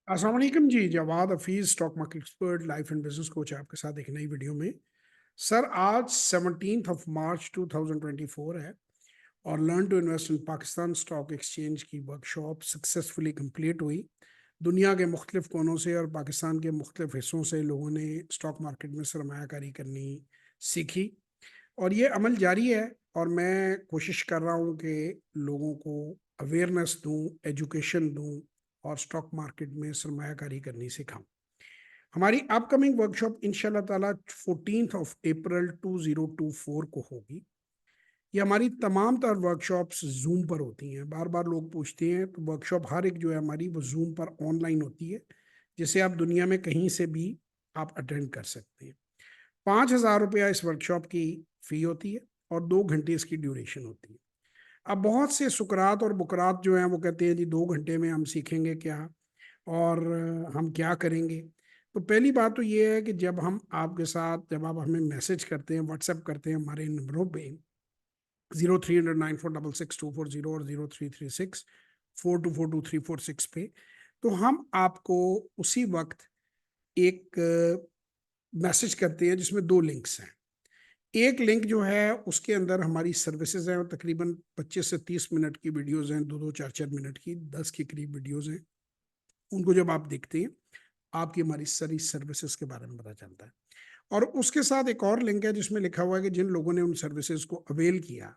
अस्सलाम वालेकुम जी। Jawad Hafeez, stock market expert, life and business coach, आपके साथ एक नई वीडियो में। सर, आज 17 मार्च 2024 है और learn to invest in Pakistan stock exchange की वर्कशॉप सक्सेसफुली कंप्लीट हुई। दुनिया के मुख्तलिफ कोनों से और पाकिस्तान के मुख्तलिफ हिस्सों से लोगों ने स्टॉक मार्केट में सरमायाकारी करनी सीखी और ये अमल जारी है। और मैं कोशिश कर रहा हूँ कि लोगों को अवेयरनेस दूँ, एजुकेशन दूँ और स्टॉक मार्केट में सरमायाकारी करनी सिखाऊं। हमारी अपकमिंग वर्कशॉप इंशाल्लाह ताला 14 अप्रैल 2024 को होगी। ये हमारी तमाम तर वर्कशॉप्स जूम पर होती हैं। बार बार लोग पूछते हैं, तो वर्कशॉप हर एक जो है हमारी वो जूम पर ऑनलाइन होती है, जिसे आप दुनिया में कहीं से भी आप अटेंड कर सकते हैं। 5,000 रुपया इस वर्कशॉप की फ़ी होती है और 2 घंटे इसकी ड्यूरेशन होती है। अब बहुत से सुकरात और बुकरात जो हैं वो कहते हैं जी 2 घंटे में हम सीखेंगे क्या और हम क्या करेंगे। तो पहली बात तो ये है कि जब हम आपके साथ, जब आप हमें मैसेज करते हैं, व्हाट्सएप करते हैं हमारे नंबरों पे 0300946624 और 033642423446 पे, तो हम आपको उसी वक्त एक मैसेज करते हैं जिसमें 2 लिंक्स हैं। एक लिंक जो है उसके अंदर हमारी सर्विसेज हैं, तकरीबन 25 से 30 मिनट की वीडियोस हैं, 2-2 4-4 मिनट की 10 के करीब वीडियोस हैं। उनको जब आप देखते हैं, आपकी हमारी सारी सर्विसेज के बारे में पता चलता है। और उसके साथ एक और लिंक है जिसमें लिखा हुआ है कि जिन लोगों ने उन सर्विसेज को अवेल किया,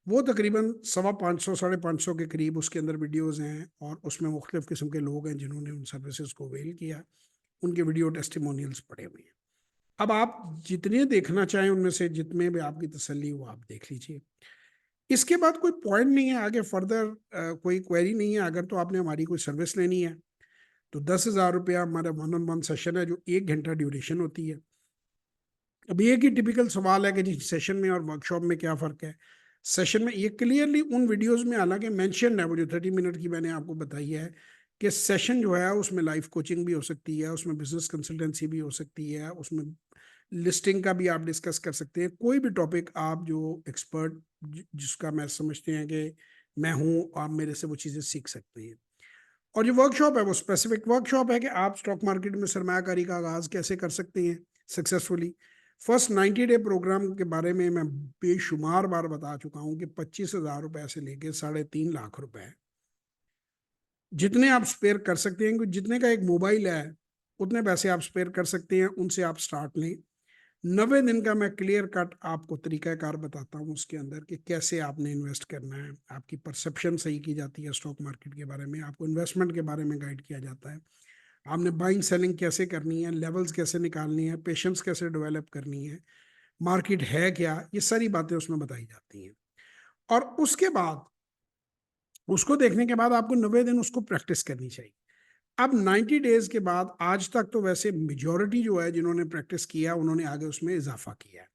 वो तकरीबन 550 550 के करीब उसके अंदर वीडियोस हैं और उसमें मुख्तलिफ किस्म के लोग हैं जिन्होंने उन सर्विसेज को अवेल किया। उनके वीडियो टेस्टिमोनियल्स पड़े हुए हैं। अब आप जितने देखना चाहें उनमें से जितने भी आपकी तसल्ली हो आप देख लीजिए। इसके बाद कोई पॉइंट नहीं है आगे फर्दर, कोई क्वेरी नहीं है। अगर तो आपने हमारी कोई सर्विस लेनी है तो 10,000 रुपया हमारा 1-on-1 सेशन है, जो 1 घंटा ड्यूरेशन होती है। अब एक ही टिपिकल सवाल है कि जी सेशन में और वर्कशॉप में क्या फ़र्क है। सेशन में ये क्लियरली उन वीडियोस में हालांकि मेंशन है, वो जो 30 मिनट की मैंने आपको बताई है कि सेशन जो है उसमें लाइफ कोचिंग भी हो सकती है, उसमें बिजनेस कंसल्टेंसी भी हो सकती है, उसमें लिस्टिंग का भी आप डिस्कस कर सकते हैं। कोई भी टॉपिक आप जो एक्सपर्ट जिसका मैं समझते हैं कि मैं हूँ, आप मेरे से वो चीज़ें सीख सकते हैं। और जो वर्कशॉप है वो स्पेसिफिक वर्कशॉप है कि आप स्टॉक मार्केट में सरमायाकारी का आगाज़ कैसे कर सकते हैं सक्सेसफुली। फर्स्ट 90 डे प्रोग्राम के बारे में मैं बेशुमार बार बता चुका हूँ कि 25,000 रुपए से लेके 3.5 लाख रुपए जितने आप स्पेयर कर सकते हैं, जितने का एक मोबाइल है उतने पैसे आप स्पेयर कर सकते हैं, उनसे आप स्टार्ट लें। 90 दिन का मैं क्लियर कट आपको तरीकाकार बताता हूँ उसके अंदर कि कैसे आपने इन्वेस्ट करना है। आपकी परसेप्शन सही की जाती है स्टॉक मार्केट के बारे में, आपको इन्वेस्टमेंट के बारे में गाइड किया जाता है। आपने बाइंग सेलिंग कैसे करनी है, लेवल्स कैसे निकालनी है, पेशेंस कैसे डेवलप करनी है, मार्केट है क्या, ये सारी बातें उसमें बताई जाती हैं। और उसके बाद, उसको देखने के बाद आपको 90 दिन उसको प्रैक्टिस करनी चाहिए। अब 90 डेज के बाद, आज तक तो वैसे मेजोरिटी जो है जिन्होंने प्रैक्टिस किया उन्होंने आगे उसमें इजाफा किया है।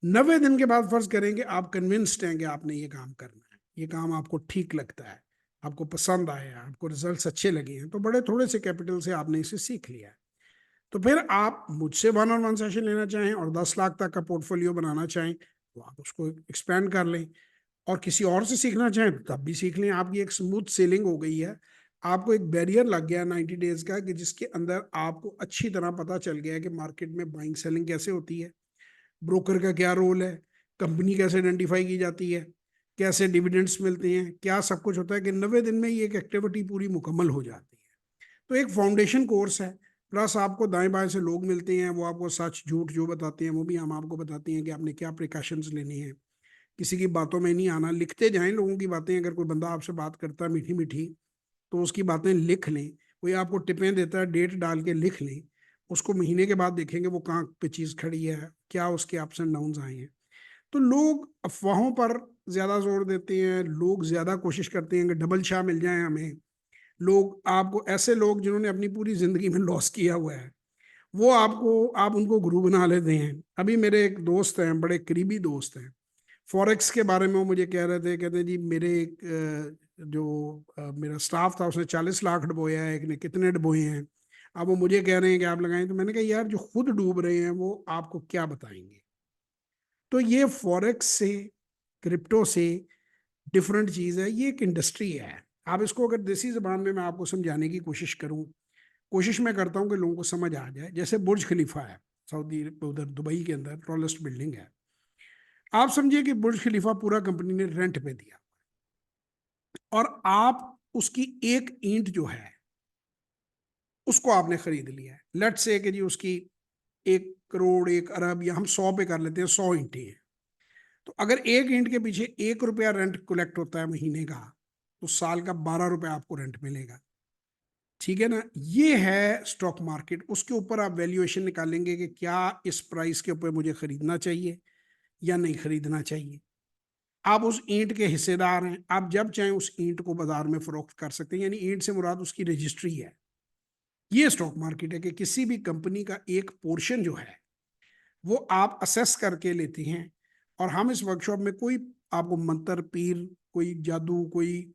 90 दिन के बाद फर्ज करें कि आप कन्विंस्ड हैं कि आपने ये काम करना है, ये काम आपको ठीक लगता है, आपको पसंद आया, आपको रिजल्ट्स अच्छे लगे हैं, तो बड़े थोड़े से कैपिटल से आपने इसे सीख लिया है। तो फिर आप मुझसे 1-on-1 सेशन लेना चाहें और 10 लाख तक का पोर्टफोलियो बनाना चाहें तो आप उसको एक्सपेंड कर लें, और किसी और से सीखना चाहें तो तब भी सीख लें। आपकी एक स्मूथ सेलिंग हो गई है। आपको एक बैरियर लग गया 90 डेज का कि जिसके अंदर आपको अच्छी तरह पता चल गया है कि मार्केट में बाइंग सेलिंग कैसे होती है, ब्रोकर का क्या रोल है, कंपनी कैसे आइडेंटिफाई की जाती है, कैसे डिविडेंड्स मिलते हैं, क्या सब कुछ होता है, कि 90 दिन में ये एक एक्टिविटी पूरी मुकम्मल हो जाती है। तो एक फाउंडेशन कोर्स है। प्लस आपको दाएं बाएं से लोग मिलते हैं, वो आपको सच झूठ जो बताते हैं वो भी हम आपको बताते हैं कि आपने क्या प्रिकॉशंस लेने हैं। किसी की बातों में नहीं आना, लिखते जाएं लोगों की बातें। अगर कोई बंदा आपसे बात करता है मीठी मीठी तो उसकी बातें लिख लें। कोई आपको टिपें देता है, डेट डाल के लिख लें। उसको महीने के बाद देखेंगे वो कहाँ पे चीज़ खड़ी है, क्या उसके अप्स एंड डाउन्स आए हैं। तो लोग अफवाहों पर ज़्यादा जोर देते हैं, लोग ज़्यादा कोशिश करते हैं कि डबल शाह मिल जाए हमें। लोग आपको, ऐसे लोग जिन्होंने अपनी पूरी ज़िंदगी में लॉस किया हुआ है, वो आपको, आप उनको गुरु बना लेते हैं। अभी मेरे एक दोस्त हैं, बड़े करीबी दोस्त हैं, फॉरेक्स के बारे में वो मुझे कह रहे थे। कहते जी मेरे एक मेरा स्टाफ था उसने 40 लाख डुबोया है, एक ने कितने डुबोए हैं। अब वो मुझे कह रहे हैं कि आप लगाएं। तो मैंने कहा यार, जो खुद डूब रहे हैं वो आपको क्या बताएंगे। तो ये फॉरेक्स से, क्रिप्टो से डिफरेंट चीज़ है, ये एक इंडस्ट्री है। आप इसको अगर देसी ज़बान में मैं आपको समझाने की कोशिश करूँ, कोशिश मैं करता हूँ कि लोगों को समझ आ जाए। जैसे बुर्ज खलीफा है, सऊदी उधर दुबई के अंदर टॉलेस्ट बिल्डिंग है। आप समझिए कि बुर्ज खलीफा पूरा कंपनी ने रेंट पे दिया और आप उसकी एक ईंट जो है, उसको आपने खरीद लिया है। लेट्स से कि जी उसकी 1 करोड़, 1 अरब, या हम 100 पे कर लेते हैं, 100 ईंटें हैं। तो अगर एक ईंट के पीछे 1 रुपया रेंट कलेक्ट होता है महीने का, तो साल का 12 रुपये आपको रेंट मिलेगा। ठीक है ना? ये है स्टॉक मार्केट। उसके ऊपर आप वैल्यूएशन निकालेंगे कि क्या इस प्राइस के ऊपर मुझे खरीदना चाहिए या नहीं खरीदना चाहिए। आप उस ईंट के हिस्सेदार हैं, आप जब चाहें उस ईंट को बाजार में फरोख्त कर सकते हैं, यानी ईंट से मुराद उसकी रजिस्ट्री है। ये स्टॉक मार्केट है कि किसी भी कंपनी का एक पोर्शन जो है वो आप असेस करके लेते हैं। और हम इस वर्कशॉप में कोई आपको मंत्र पीर, कोई जादू, कोई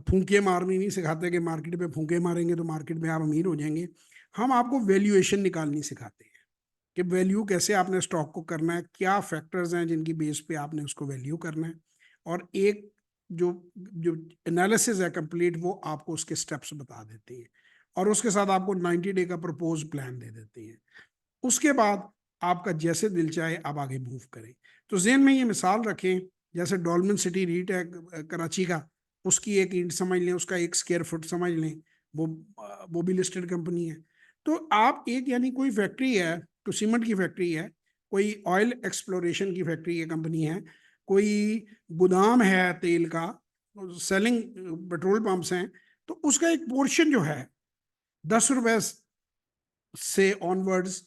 फूंके मारनी नहीं सिखाते कि मार्केट में फूंके मारेंगे तो मार्केट में आप अमीर हो जाएंगे। हम आपको वैल्यूएशन निकालनी सिखाते हैं कि वैल्यू कैसे आपने स्टॉक को करना है, क्या फैक्टर्स हैं जिनकी बेस पे आपने उसको वैल्यू करना है, और एक जो जो एनालिसिस है कंप्लीट, वो आपको उसके स्टेप्स बता देती है और उसके साथ आपको 90 डे का प्रपोज प्लान दे देती है। उसके बाद आपका जैसे दिल चाहे आप आगे मूव करें। तो जेन में ये मिसाल रखें, जैसे डॉल्मेन सिटी रीट है कराची का, उसकी एक ईंट समझ लें, उसका 1 स्क्वायर फुट समझ लें, वो वो भी लिस्टेड कंपनी है। तो आप एक, यानी कोई फैक्ट्री है तो सीमेंट की फैक्ट्री है, कोई ऑयल एक्सप्लोरेशन की फैक्ट्री है, कंपनी है, कोई गोदाम है तेल का, सेलिंग पेट्रोल पंप्स हैं, तो उसका एक पोर्शन जो है 10 रुपए से ऑनवर्ड्स,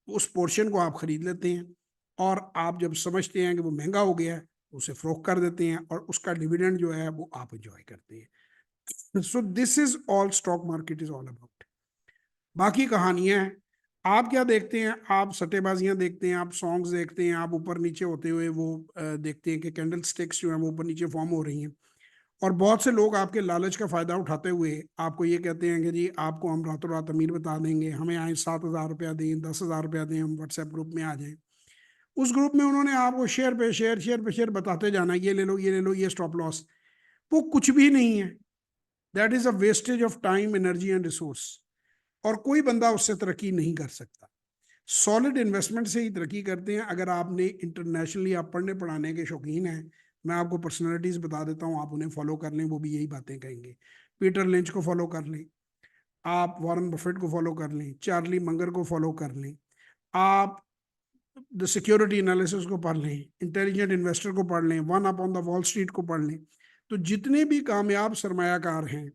उस पोर्शन को आप खरीद लेते हैं और आप जब समझते हैं कि वो महंगा हो गया है तो उसे फरोख्त कर देते हैं और उसका डिविडेंड जो है वो आप एंजॉय करते हैं। So this is all stock market is all about. बाकी कहानियां हैं। आप क्या देखते हैं? आप सट्टेबाजियां देखते हैं, आप सॉन्ग्स देखते हैं, आप ऊपर नीचे होते हुए वो देखते हैं कि कैंडल स्टिक्स जो है वो ऊपर नीचे फॉर्म हो रही हैं। और बहुत से लोग आपके लालच का फायदा उठाते हुए आपको ये कहते हैं कि जी आपको हम रातों रात अमीर बता देंगे, हमें आए 7,000 रुपया दें, 10,000 रुपया दें, हम व्हाट्सएप ग्रुप में आ जाएं। उस ग्रुप में उन्होंने आपको शेयर पे शेयर, शेयर पे शेयर बताते जाना, ये ले लो, ये ले लो, ये स्टॉप लॉस। वो कुछ भी नहीं है। That is a wastage of time, energy and resource. और कोई बंदा उससे तरक्की नहीं कर सकता। सॉलिड इन्वेस्टमेंट से ही तरक्की करते हैं। अगर आपने इंटरनेशनली, आप पढ़ने पढ़ाने के शौकीन हैं, मैं आपको पर्सनैलिटीज बता देता हूँ, आप उन्हें फॉलो कर लें, वो भी यही बातें कहेंगे। पीटर लिंच को फॉलो कर लें, आप वॉरेन बफेट को फॉलो कर लें, चार्ली मंगर को फॉलो कर लें, आप द सिक्योरिटी एनालिसिस को पढ़ लें, इंटेलिजेंट इन्वेस्टर को पढ़ लें, one up on the wall street को पढ़ लें। तो जितने भी कामयाब सरमायाकार हैं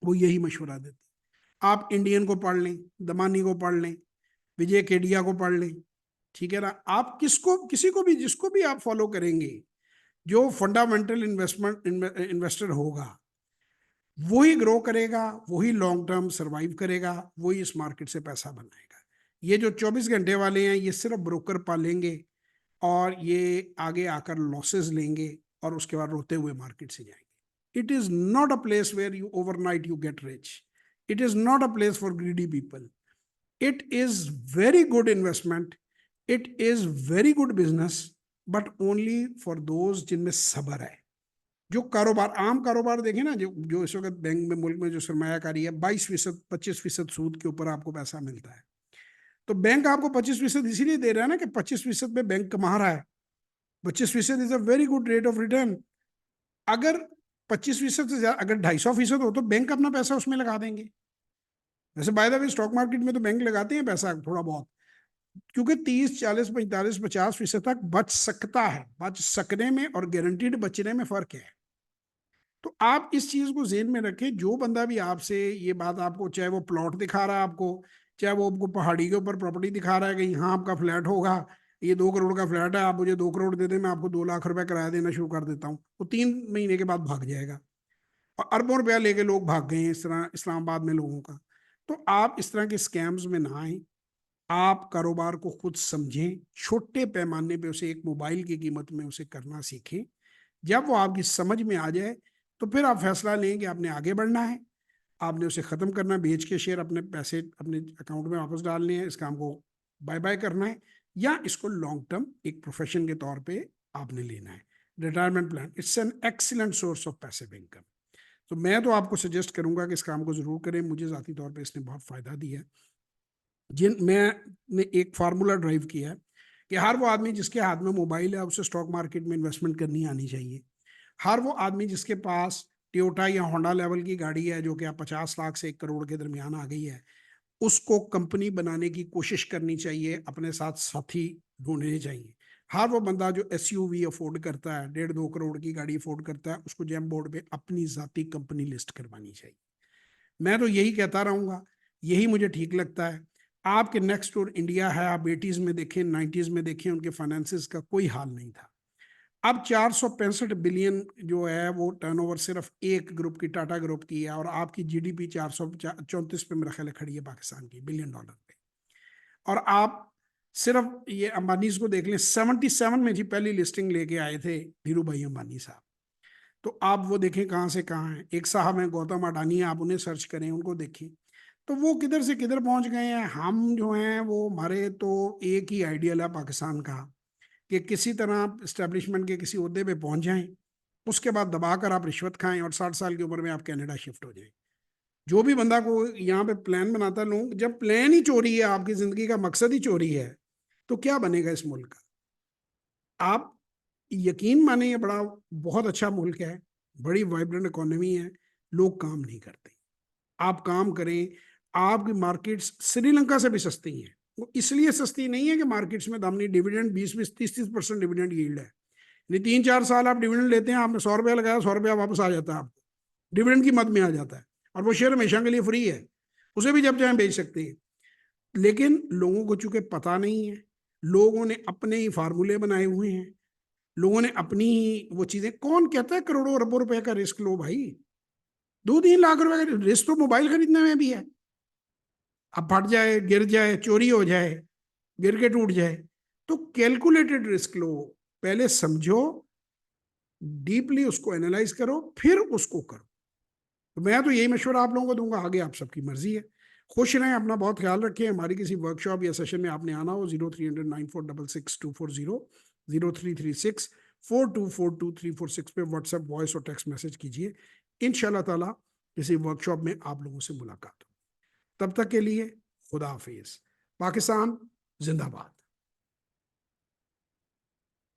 वो यही मशवरा देते हैं। आप इंडियन को पढ़ लें, दमानी को पढ़ लें, विजय केडिया को पढ़ लें। ठीक है ना? आप किसको, किसी को भी, जिसको भी आप फॉलो करेंगे, जो फंडामेंटल इन्वेस्टमेंट इन्वेस्टर होगा वही ग्रो करेगा, वही लॉन्ग टर्म सरवाइव करेगा, वही इस मार्केट से पैसा बनाएगा। ये जो 24 घंटे वाले हैं ये सिर्फ ब्रोकर पालेंगे और ये आगे आकर लॉसेस लेंगे और उसके बाद रोते हुए मार्केट से जाएंगे। It is not a place where you overnight you get rich. It is not a place for greedy people. It is very good investment, it is very good business, but only for those जिनमें सब्र है। जो कारोबार, आम कारोबार देखें ना, जो जो इस वक्त बैंक में, मुल्क में जो सरमायाकारी है, 22%, 25% सूद के ऊपर आपको पैसा मिलता है। तो बैंक आपको 25% इसीलिए दे रहा है ना कि 25% पे बैंक कमा रहा है। 25% is a very good rate of return. अगर 25% से ज्यादा, अगर 250% हो तो बैंक अपना पैसा उसमें लगा देंगे। वैसे by the way stock market में तो बैंक लगाते हैं पैसा थोड़ा बहुत, क्योंकि 30, 40, 45, 50% तक बच सकता है। बच सकने में और गारंटीड बचने में फर्क है। तो आप इस चीज को जेहन में रखें। जो बंदा भी आपसे ये बात, आपको चाहे वो प्लॉट दिखा रहा है आपको, चाहे वो आपको पहाड़ी के ऊपर प्रॉपर्टी दिखा रहा है कि यहाँ आपका फ्लैट होगा, ये 2 करोड़ का फ्लैट है, आप मुझे 2 करोड़ दे दें, मैं आपको 2 लाख रुपए किराया देना शुरू कर देता हूँ, वो 3 महीने के बाद भाग जाएगा। और अरबों रुपया लेके लोग भाग गए हैं इस तरह इस्लामाबाद में लोगों का। तो आप इस तरह के स्कैम्स में ना आए। आप कारोबार को खुद समझें, छोटे पैमाने पे उसे, एक मोबाइल की कीमत में उसे करना सीखें। जब वो आपकी समझ में आ जाए तो फिर आप फैसला लें कि आपने आगे बढ़ना है, आपने उसे ख़त्म करना है, बेच के शेयर अपने पैसे अपने अकाउंट में वापस डालने हैं, इस काम को बाय बाय करना है, या इसको लॉन्ग टर्म एक प्रोफेशन के तौर पे आपने लेना है। Retirement plan, it's an excellent source of passive income. तो मैं तो आपको सजेस्ट करूंगा कि इस काम को ज़रूर करें। मुझे ज़ाती तौर पे इसने बहुत फ़ायदा दिया है। मैंने एक फार्मूला ड्राइव किया है कि हर वो आदमी जिसके हाथ में मोबाइल है उसे स्टॉक मार्केट में इन्वेस्टमेंट करनी आनी चाहिए। हर वो आदमी जिसके पास टोयोटा या होंडा लेवल की गाड़ी है, जो कि आप 50 लाख से 1 करोड़ के दरमियान आ गई है, उसको कंपनी बनाने की कोशिश करनी चाहिए, अपने साथ साथी ढूंढने चाहिए। हर वो बंदा जो SUV अफोर्ड करता है, 1.5-2 करोड़ की गाड़ी अफोर्ड करता है, उसको जेम बोर्ड पे अपनी जाती कंपनी लिस्ट करवानी चाहिए। मैं तो यही कहता रहूंगा, यही मुझे ठीक लगता है। आपके नेक्स्ट डोर इंडिया है, आप 80s में देखें, 90s में देखें, उनके फाइनेंसिस का कोई हाल नहीं था। अब 465 बिलियन जो है वो टर्नओवर सिर्फ एक ग्रुप की, टाटा ग्रुप की है, और आपकी GDP 434 पे मेरा ख्याल है खड़ी है पाकिस्तान की, बिलियन डॉलर पे। और आप सिर्फ ये अंबानीज को देख लें, 77 में जी पहली लिस्टिंग लेके आए थे धीरू भाई अंबानी साहब। तो आप वो देखें कहाँ से कहाँ है। एक साहब हैं गौतम अडानी, आप उन्हें सर्च करें, उनको देखें, तो वो किधर से किधर पहुंच गए हैं। हम जो हैं वो, हमारे तो एक ही आइडियल है पाकिस्तान का कि किसी तरह इस्टेब्लिशमेंट के किसी ओहदे पे पहुंच जाएं, उसके बाद दबाकर आप रिश्वत खाएं और 60 साल की उम्र में आप कनाडा शिफ्ट हो जाएं। जो भी बंदा को यहाँ पे प्लान बनाता, लोग जब प्लान ही चोरी है, आपकी जिंदगी का मकसद ही चोरी है, तो क्या बनेगा इस मुल्क का। आप यकीन माने, ये बड़ा बहुत अच्छा मुल्क है, बड़ी वाइब्रेंट इकोनॉमी है, लोग काम नहीं करते। आप काम करें। आपकी मार्केट्स श्रीलंका से भी सस्ती हैं। वो इसलिए सस्ती नहीं है कि मार्केट्स में दामनी डिविडेंड 20-20, 30-30% डिविडेंड यील्ड है। नहीं, 3-4 साल आप डिविडेंड लेते हैं, आपने 100 रुपया लगाया, 100 रुपया वापस आ जाता है आपको, डिविडेंड की मद में आ जाता है, और वो शेयर हमेशा के लिए फ्री है, उसे भी जब चाहें बेच सकते हैं। लेकिन लोगों को चूंकि पता नहीं है, लोगों ने अपने ही फार्मूले बनाए हुए हैं, लोगों ने अपनी ही वो चीजें, कौन कहता है करोड़ों अरबों रुपए का रिस्क लो भाई। 2-3 लाख रुपए का रिस्क तो मोबाइल खरीदने में भी है। अब फट जाए, गिर जाए, चोरी हो जाए, गिर के टूट जाए, तो कैलकुलेटेड रिस्क लो, पहले समझो, डीपली उसको एनालाइज करो, फिर उसको करो। तो मैं तो यही मशवरा आप लोगों को दूंगा, आगे आप सबकी मर्जी है। खुश रहें, अपना बहुत ख्याल रखें। हमारी किसी वर्कशॉप या सेशन में आपने आना हो, 030094666240, 03364242 पे व्हाट्सएप वॉइस और टेक्स्ट मैसेज कीजिए। इंशाल्लाह ताला किसी वर्कशॉप में आप लोगों से मुलाकात हो। तब तक के लिए खुदा हाफिज। पाकिस्तान जिंदाबाद।